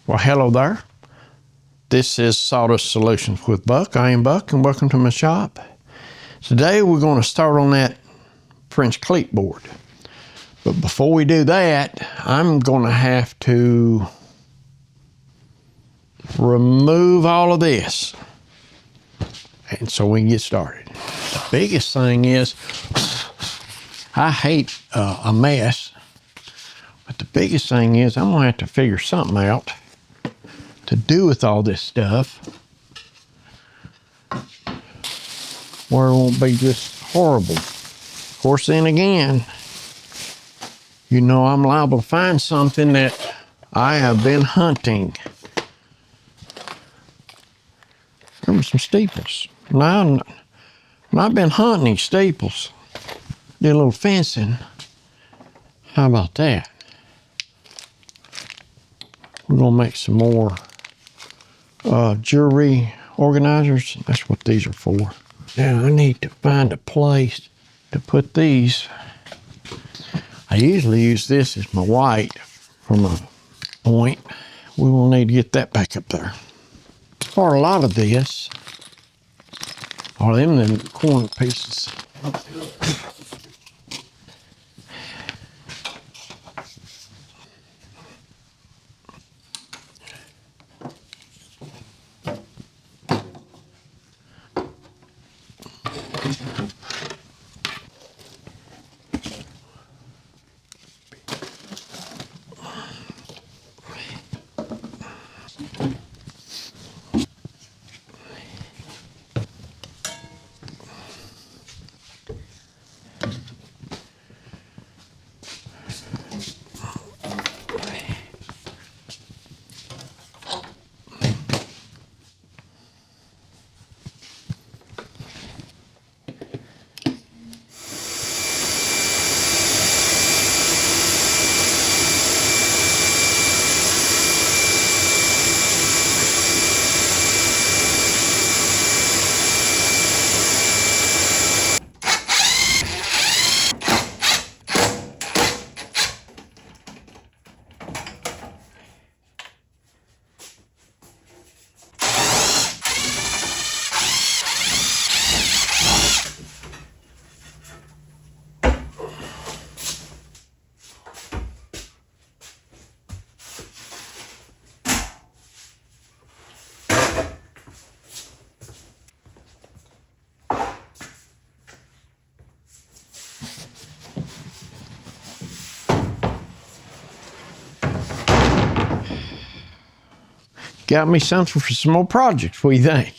Well, hello there. This is Sawdust Solutions with Buck. I am Buck and welcome to my shop. Today we're going to start on that French cleat board. But before we do that, I'm going to have to remove all of this. And so we can get started. The biggest thing is, I hate a mess. But the biggest thing is I'm going to have to figure something out to do with all this stuff where it won't be just horrible. Of course, then again, you know I'm liable to find something that I have been hunting. There were some steeples. Now, I've been hunting these steeples. Did a little fencing. How about that? We're gonna make some more jewelry organizers. That's what these are for. Now I need to find a place to put these. I usually use this as my white for my point. We will need to get that back up there. For a lot of this are them corner pieces. Got me something for some more projects. What do you think?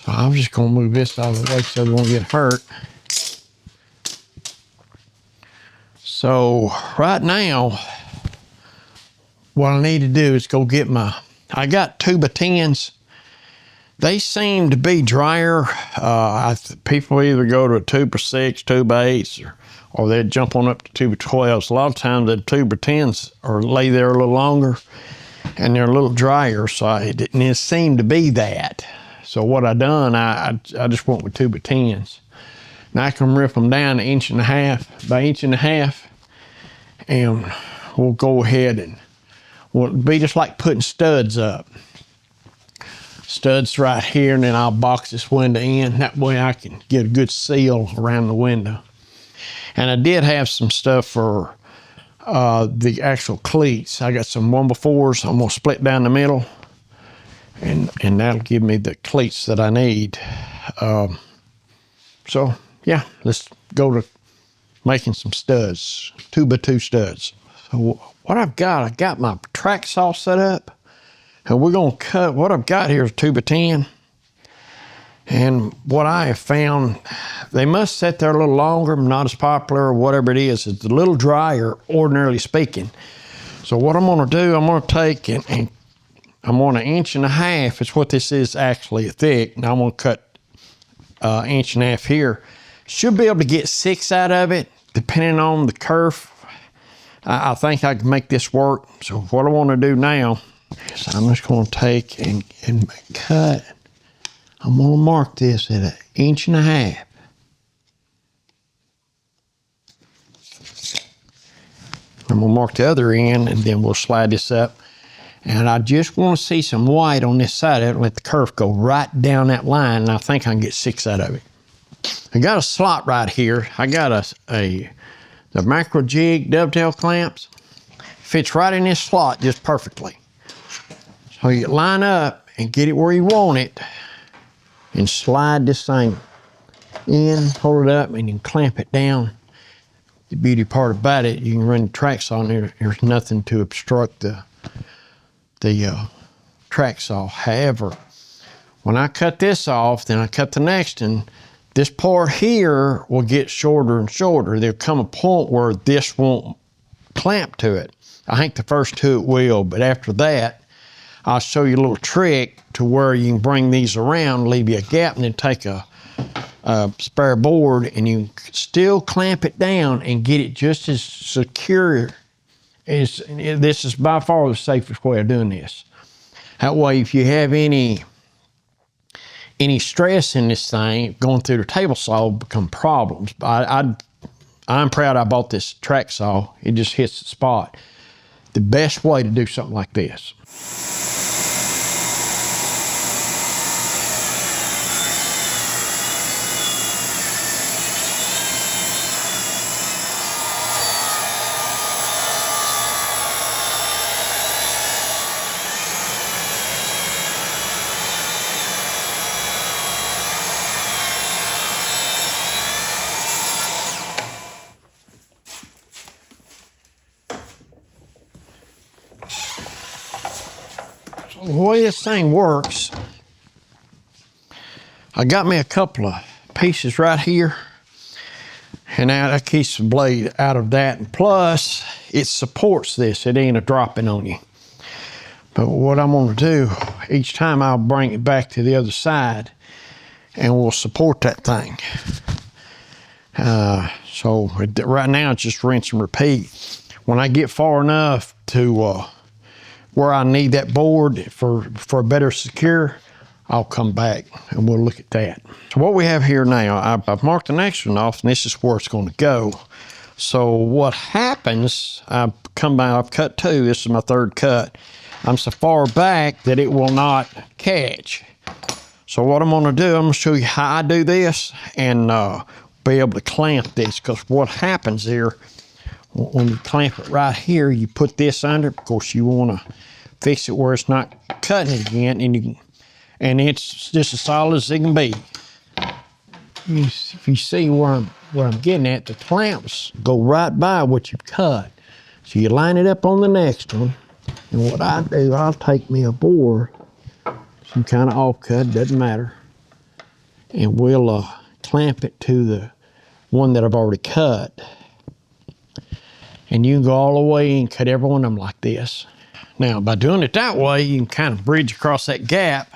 So I'm just gonna move this out of the way so it won't get hurt. So right now, what I need to do is go get I got 2x10s. They seem to be drier. People either go to a 2x6, 2x8s, or they jump on up to 2x12s. A lot of times the 2x10s lay there a little longer and they're a little drier, so it seemed to be that. So what I done, I just went with 2x10s. Now I can rip them down 1.5 by 1.5, and we'll go ahead and it'll be just like putting studs up. Studs right here, and then I'll box this window in. That way I can get a good seal around the window. And I did have some stuff for the actual cleats. I got some 1x4s. I'm gonna split down the middle, and that'll give me the cleats that I need. So yeah, let's go to making some studs, 2x2 studs. So what I got my track saw set up, and we're gonna cut. What I've got here is 2x10, And what I have found, they must sit there a little longer, not as popular or whatever it is. It's a little drier, ordinarily speaking. So what I'm gonna do, I'm gonna take and I'm on 1.5 inches. It's what this is actually thick. Now I'm gonna cut 1.5 inches here. Should be able to get 6 out of it, depending on the kerf. I think I can make this work. So what I wanna do now is I'm just gonna take and cut. I'm gonna mark this at 1.5 inches. I'm gonna mark the other end and then we'll slide this up. And I just wanna see some white on this side of it, let the kerf go right down that line, and I think I can get 6 out of it. I got a slot right here. I got the macro jig dovetail clamps. Fits right in this slot just perfectly. So you line up and get it where you want it and slide this thing in, hold it up, and you can clamp it down. The beauty part about it, you can run the track saw in there. There's nothing to obstruct the track saw. However, when I cut this off, then I cut the next one, this part here will get shorter and shorter. There'll come a point where this won't clamp to it. I think the first two it will, but after that, I'll show you a little trick to where you can bring these around, leave you a gap, and then take a spare board and you still clamp it down and get it just as secure. This is by far the safest way of doing this. That way, if you have any stress in this thing, going through the table saw will become problems. I'm proud I bought this track saw. It just hits the spot. The best way to do something like this. The way this thing works, I got me a couple of pieces right here, and now that keeps the blade out of that, and plus it supports this. It ain't a dropping on you. But what I'm gonna do, each time I'll bring it back to the other side and we'll support that thing. So right now it's just rinse and repeat. When I get far enough to where I need that board for a better secure, I'll come back and we'll look at that. So what we have here now, I've marked the next one off, and this is where it's going to go. So what happens, I've cut 2, this is my 3rd cut. I'm so far back that it will not catch. So what I'm gonna do, I'm gonna show you how I do this and be able to clamp this, because what happens here, when you clamp it right here, you put this under. Of course, you want to fix it where it's not cutting it again, and it's just as solid as it can be. If you see where I'm getting at, the clamps go right by what you've cut. So you line it up on the next one, and what I do, I'll take me a board, some kind of offcut, doesn't matter, and we'll clamp it to the one that I've already cut. And you can go all the way and cut every one of them like this. Now, by doing it that way, you can kind of bridge across that gap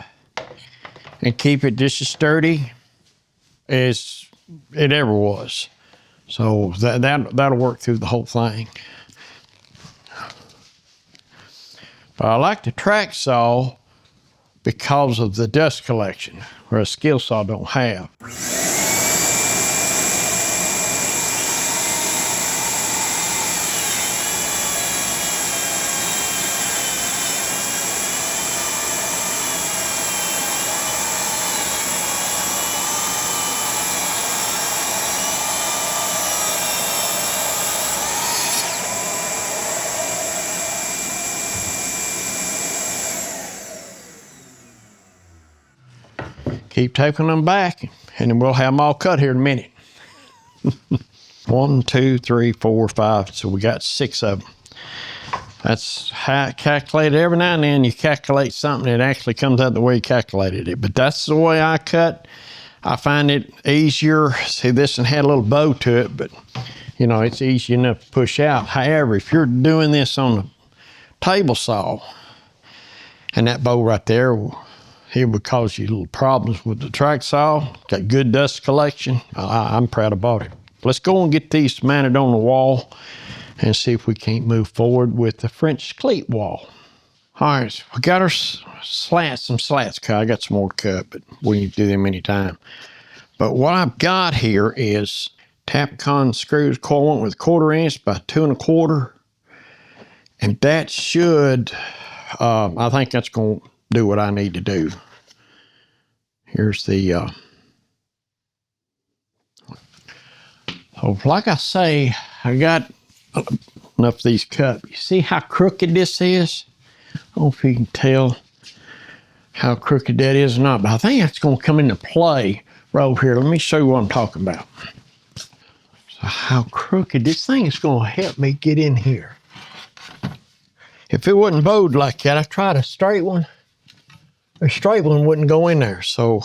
and keep it just as sturdy as it ever was. So that'll work through the whole thing. But I like the track saw because of the dust collection, where a skill saw don't have. Keep taping them back, and then we'll have them all cut here in a minute. 1, 2, 3, 4, 5. So we got 6 of them. That's how I calculate it. Every now and then you calculate something that actually comes out the way you calculated it. But that's the way I cut. I find it easier. See, this one had a little bow to it, but you know, it's easy enough to push out. However, if you're doing this on the table saw, and that bow right there, it would cause you little problems with the track saw. Got good dust collection. I'm proud about it. Let's go and get these mounted on the wall and see if we can't move forward with the French cleat wall. All right, so we got our some slats cut. I got some more cut, but we can do them anytime. But what I've got here is Tapcon screws, coil went with 1/4 inch by 2 1/4. And that should, I think that's going to do what I need to do. Here's the, so like I say, I got enough of these cut. You see how crooked this is? I don't know if you can tell how crooked that is or not, but I think that's going to come into play right over here. Let me show you what I'm talking about. So how crooked this thing is going to help me get in here. If it wasn't bowed like that, I tried a straight one. A straight one wouldn't go in there. So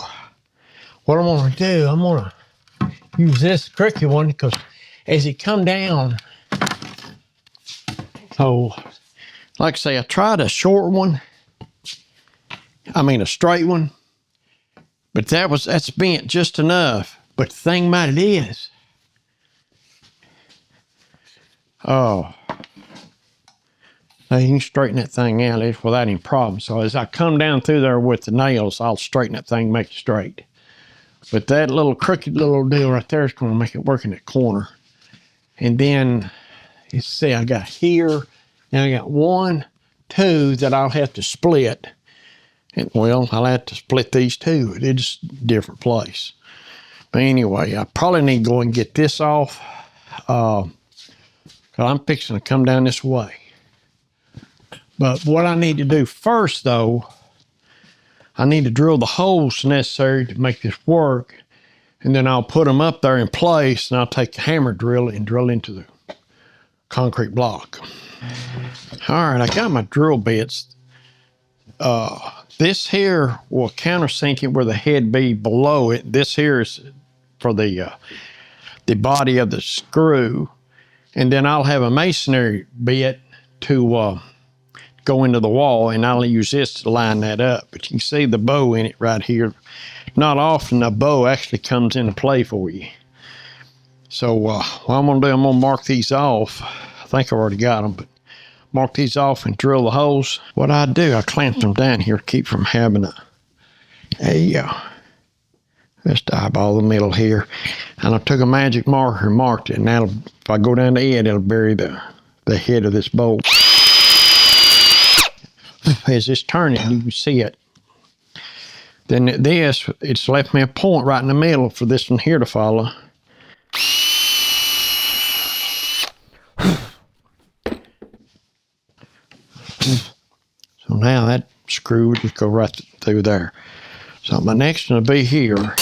what I'm going to do, I'm going to use this crooked one because as it come down, so like I say, I tried a short one. I mean a straight one, but that's bent just enough. But the thing about it is, oh, now you can straighten that thing out without any problem. So as I come down through there with the nails, I'll straighten that thing, make it straight. But that little crooked little deal right there is going to make it work in that corner. And then, you see, I got here, now I got 1, 2 that I'll have to split. And, well, I'll have to split these two. It's just a different place. But anyway, I probably need to go and get this off. Because I'm fixing to come down this way. But what I need to do first, though, I need to drill the holes necessary to make this work. And then I'll put them up there in place, and I'll take the hammer drill and drill into the concrete block. All right, I got my drill bits. This here will countersink it where the head be below it. This here is for the body of the screw. And then I'll have a masonry bit to go into the wall, and I'll use this to line that up. But you can see the bow in it right here. Not often a bow actually comes into play for you. So what I'm going to do, I'm going to mark these off. I think I already got them, but mark these off and drill the holes. What I do, I clamp them down here to keep from having just eyeball the middle here. And I took a magic marker and marked it. And that'll, if I go down the end, it'll bury the head of this bolt. As it's turning, you can see it. Then this, it's left me a point right in the middle for this one here to follow. So now that screw would just go right through there. So my next one will be here.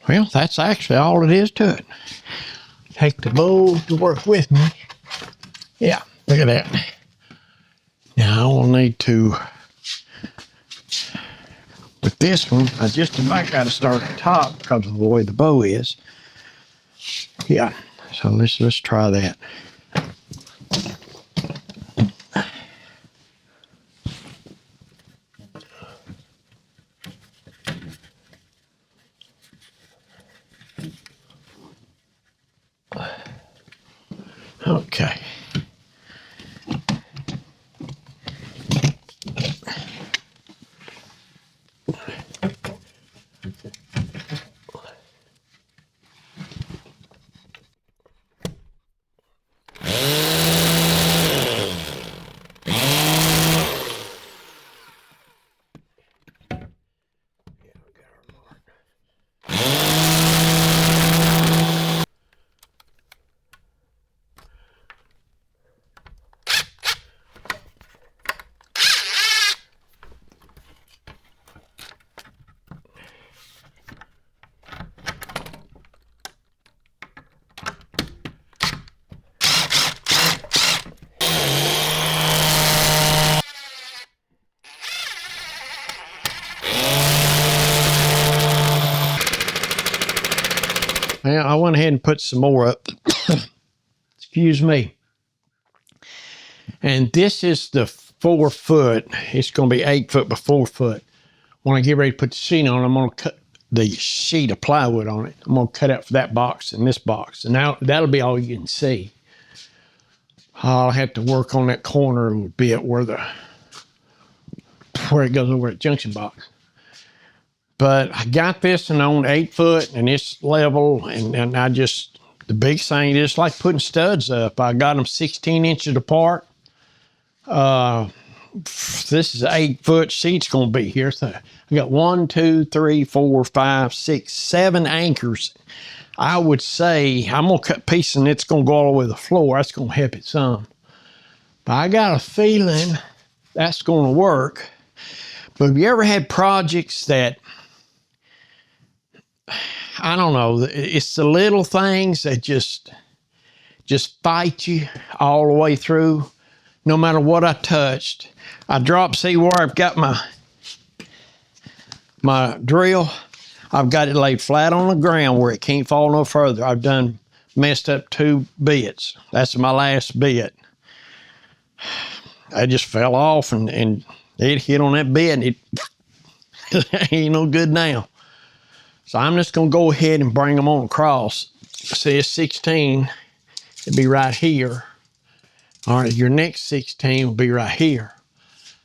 Well, that's actually all it is to it. Take the bowl to work with me. Yeah, look at that. Now I will need to, with this one, I just about got to start at the top because of the way the bow is. Yeah, so let's try that. Okay. Well, I went ahead and put some more up. Excuse me. And this is the 4 foot. It's going to be 8 foot by 4 foot. When I get ready to put the sheet on, I'm going to cut the sheet of plywood on it. I'm going to cut out for that box and this box. And now that'll be all you can see. I'll have to work on that corner a little bit where it goes over at junction box. But I got this and on 8 foot and it's level, and I just, the big thing is like putting studs up. I got them 16 inches apart. This is an 8 foot sheet's gonna be here. So I got 1, 2, 3, 4, 5, 6, 7 anchors. I would say I'm gonna cut pieces and it's gonna go all the way to the floor. That's gonna help it some. But I got a feeling that's gonna work. But have you ever had projects that, I don't know, it's the little things that just fight you all the way through, no matter what I touched. I dropped, see where I've got my drill? I've got it laid flat on the ground where it can't fall no further. I've done messed up 2 bits. That's my last bit. I just fell off and it hit on that bit and it ain't no good now. So I'm just gonna go ahead and bring them on across. See, it's 16, it'd be right here. All right, your next 16 will be right here.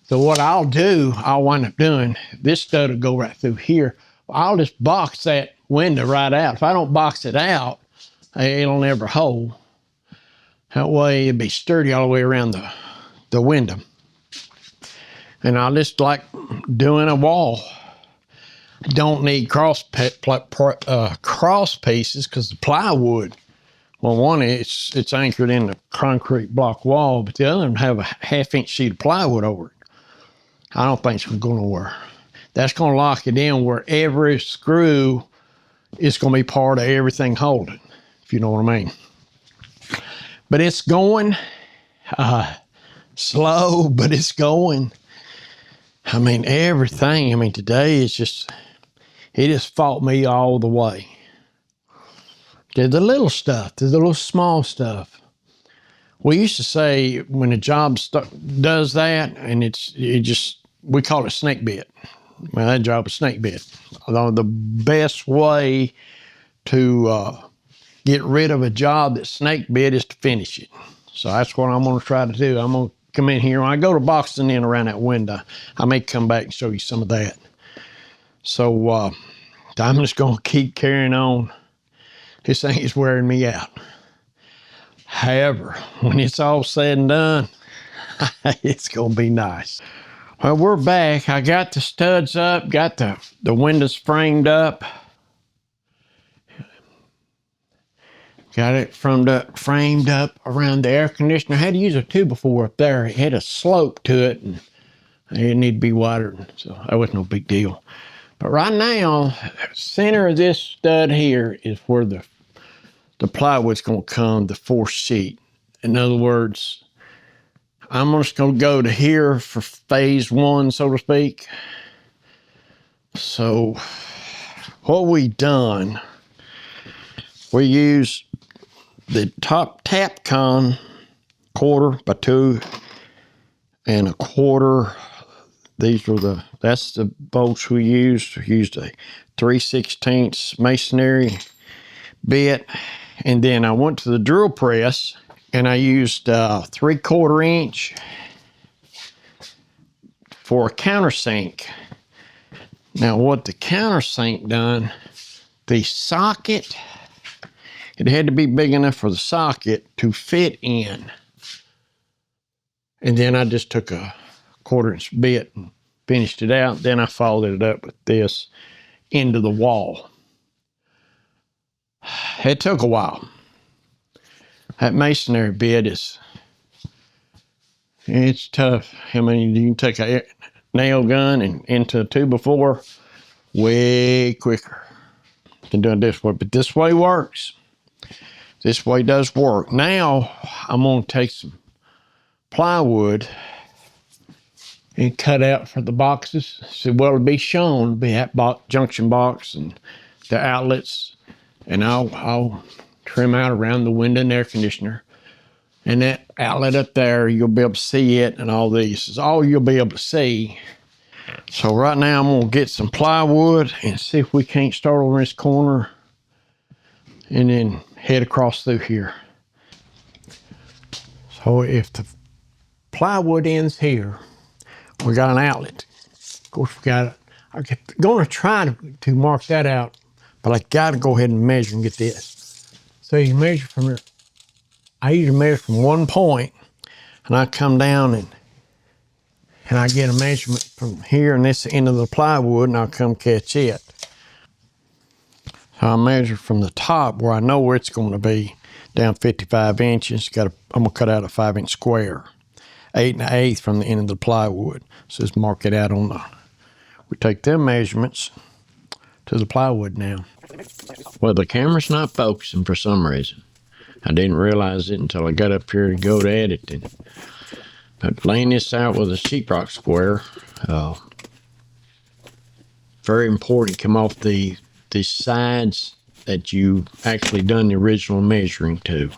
So what I'll do, I'll wind up doing, this stud will go right through here. I'll just box that window right out. If I don't box it out, it'll never hold. That way it'll be sturdy all the way around the window. And I'll just like doing a wall. Don't need cross pieces because the plywood, well, one it's anchored in the concrete block wall, but the other one have a 1/2 inch sheet of plywood over it. I don't think it's going to work. That's going to lock it in where every screw is going to be part of everything holding, if you know what I mean. But it's going slow, but it's going. I mean, everything. I mean, today is just, it just fought me all the way. There's the little stuff. There's the little small stuff. We used to say when a job does that, and we call it snake bit. Well, that job is snake bit. Although the best way to get rid of a job that's snake bit is to finish it. So that's what I'm going to try to do. I'm going to come in here. When I go to boxing in around that window, I may come back and show you some of that. So I'm just going to keep carrying on. This thing is wearing me out. However, when it's all said and done, it's going to be nice. Well, we're back. I got the studs up, got the windows framed up. Got it framed up around the air conditioner. I had to use a 2x4 up there. It had a slope to it, and it needed to be wider, so that was no big deal. But right now, center of this stud here is where the plywood's going to come, the 4th sheet. In other words, I'm just going to go to here for phase 1, so to speak. So what we done, we used the top Tapcon 1/4 by 2 and 1/4. That's the bolts we used. We used a 3/16 masonry bit. And then I went to the drill press and I used 3/4 inch for a countersink. Now what the countersink done, the socket, it had to be big enough for the socket to fit in. And then I just took a 1/4 inch bit and finished it out. Then I folded it up with this into the wall. It took a while. That masonry bit it's tough. I mean, you can take a nail gun and into a 2x4 way quicker than doing this way. But this way works. This way does work. Now, I'm going to take some plywood and cut out for the boxes. So, well, it'll be shown, be that junction box and the outlets and I'll trim out around the window and air conditioner. And that outlet up there, you'll be able to see it, and all these is all you'll be able to see. So right now I'm gonna get some plywood and see if we can't start over this corner and then head across through here. So if the plywood ends here, we got an outlet. Of course, I'm gonna try to mark that out, but I gotta go ahead and measure and get this. So you measure from here. I usually measure from 1 point, and I come down and I get a measurement from here, and this is the end of the plywood, and I'll come catch it. So I measure from the top where I know where it's going to be, down 55 inches. I'm gonna cut out a 5-inch square, 8 1/8 from the end of the plywood. So just mark it out on the. We take them measurements to the plywood now. Well, the camera's not focusing for some reason. I didn't realize it until I got up here to go to edit it. But laying this out with a sheetrock square, very important, come off the sides that you actually done the original measuring to.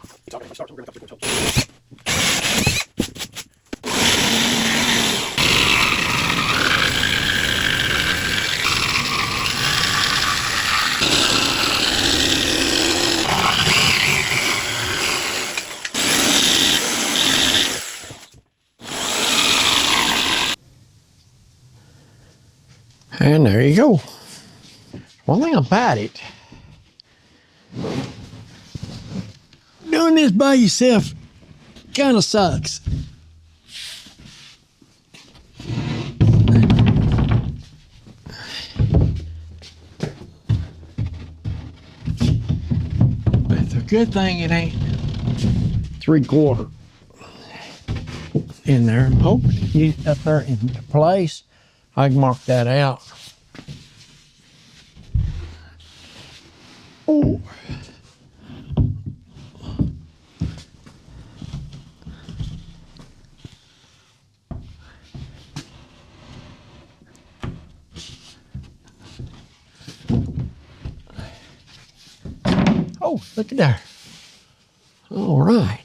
And there you go. One thing about it, doing this by yourself kind of sucks. But it's a good thing it ain't 3/4 in there. I'm hoping to get it up there into place. I can mark that out. Oh. Oh, look at there. All right.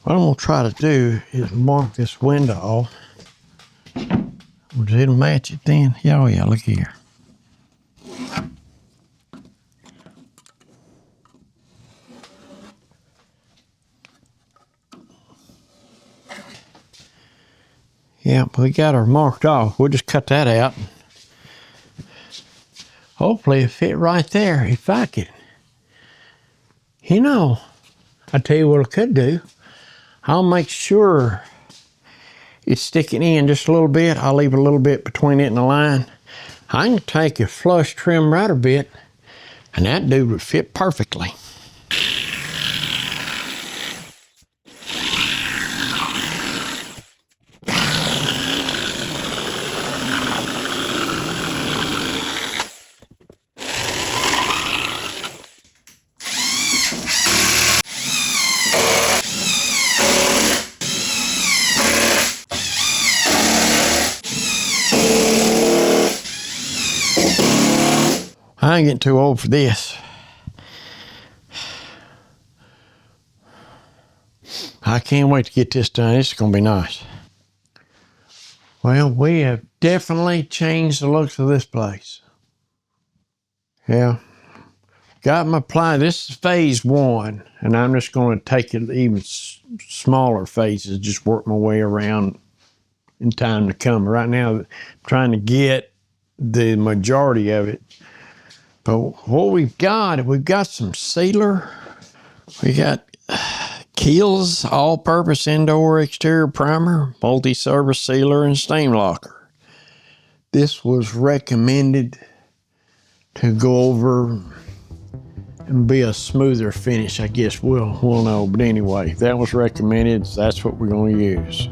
What I'm gonna try to do is mark this window off. It'll match it then. Yeah, oh yeah, look here. Yeah, we got her marked off. We'll just cut that out. Hopefully it fit right there. If I could, you know, I tell you what I could do. I'll make sure it's sticking in just a little bit. I'll leave a little bit between it and the line. I can take a flush trim router bit, and that dude would fit perfectly. I ain't getting too old for this. I can't wait to get this done. This is gonna be nice. Well, we have definitely changed the looks of this place. Yeah. Got my ply. This is phase 1, and I'm just gonna take it even smaller phases, just work my way around in time to come. Right now, I'm trying to get the majority of it. But what we've got some sealer. We got Keel's all-purpose indoor exterior primer, multi-service sealer, and stain locker. This was recommended to go over and be a smoother finish. I guess we'll know. But anyway, that was recommended. So that's what we're going to use.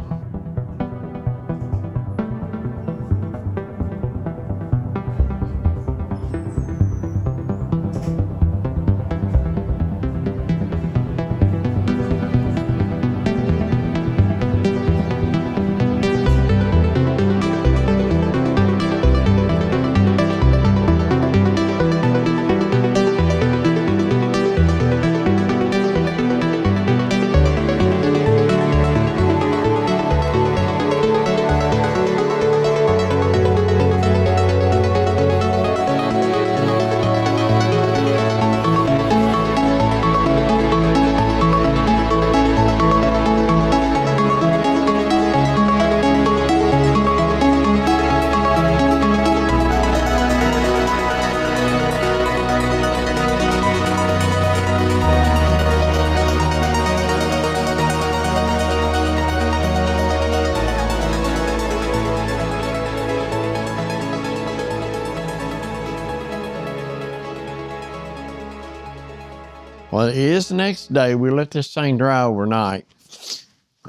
Well, it is the next day. We let this thing dry overnight.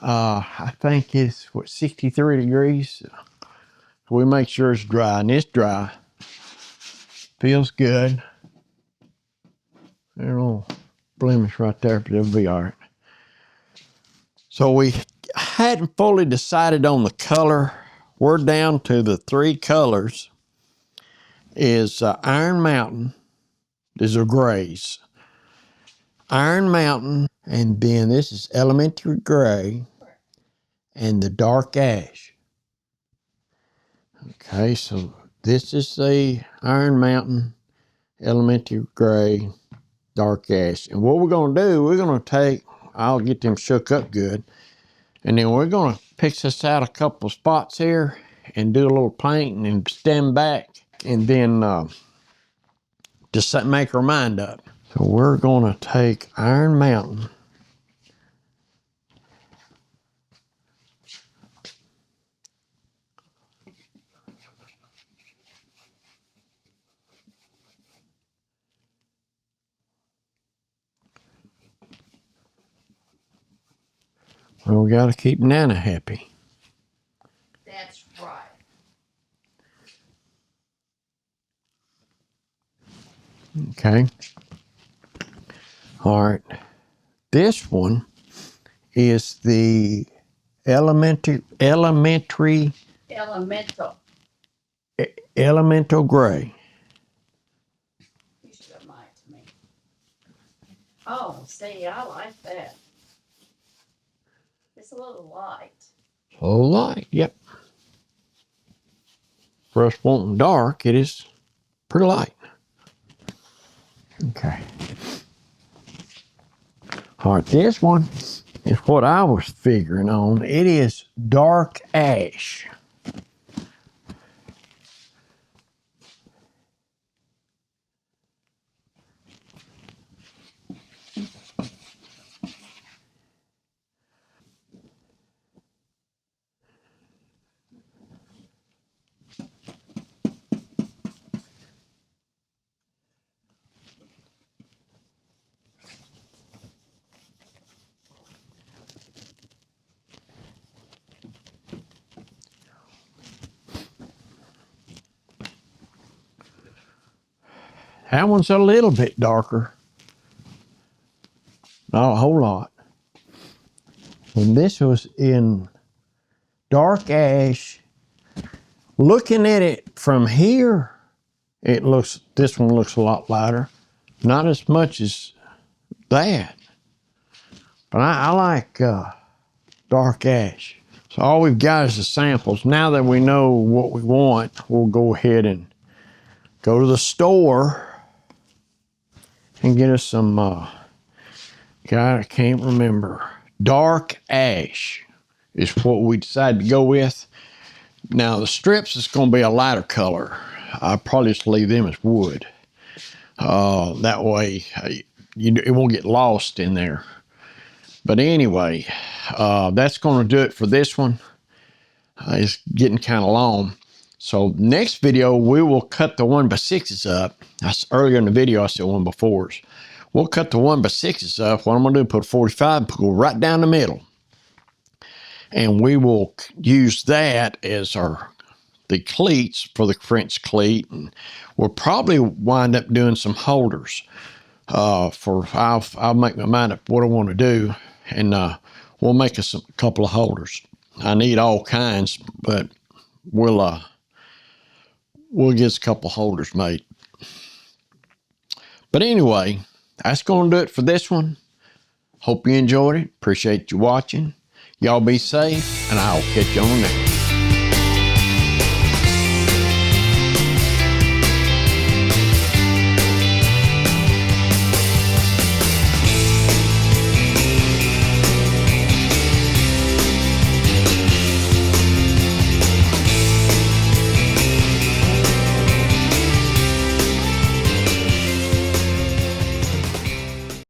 I think it's, what, 63 degrees. So we make sure it's dry, and it's dry. Feels good. There's a little blemish right there, but it'll be all right. So we hadn't fully decided on the color. We're down to the 3 colors. Is Iron Mountain. These are grays. Iron Mountain, and then this is Elementary Gray, and the Dark Ash. Okay, so this is the Iron Mountain, Elementary Gray, Dark Ash. And what we're gonna do, we're gonna take, I'll get them shook up good, and then we're gonna pick this out a couple of spots here and do a little painting and stand back, and then just make our mind up. So we're gonna take Iron Mountain. Well, we gotta keep Nana happy. That's right. Okay. All right. This one is the elemental gray. You should have mine to me. Oh, see, I like that. It's a little light. A little light, yep. For us wanting dark, it is pretty light. Okay. All right, this one is what I was figuring on. It is dark ash. That one's a little bit darker. Not a whole lot. And this was in dark ash. Looking at it from here, this one looks a lot lighter. Not as much as that. But I like dark ash. So all we've got is the samples. Now that we know what we want, we'll go ahead and go to the store and get us some, God, I can't remember. Dark ash is what we decided to go with. Now the strips is gonna be a lighter color. I'll probably just leave them as wood. That way it won't get lost in there. But anyway, that's gonna do it for this one. It's getting kind of long. So next video, we will cut the 1x6s up. Earlier in the video, I said 1x4s. We'll cut the 1x6s up. What I'm gonna do, put 45, go right down the middle. And we will use that as the cleats for the French cleat. And we'll probably wind up doing some holders. I'll make my mind up what I want to do, and we'll make us a couple of holders. I need all kinds, but we'll get us a couple of holders made. But anyway, that's going to do it for this one. Hope you enjoyed it. Appreciate you watching. Y'all be safe, and I'll catch you on the next.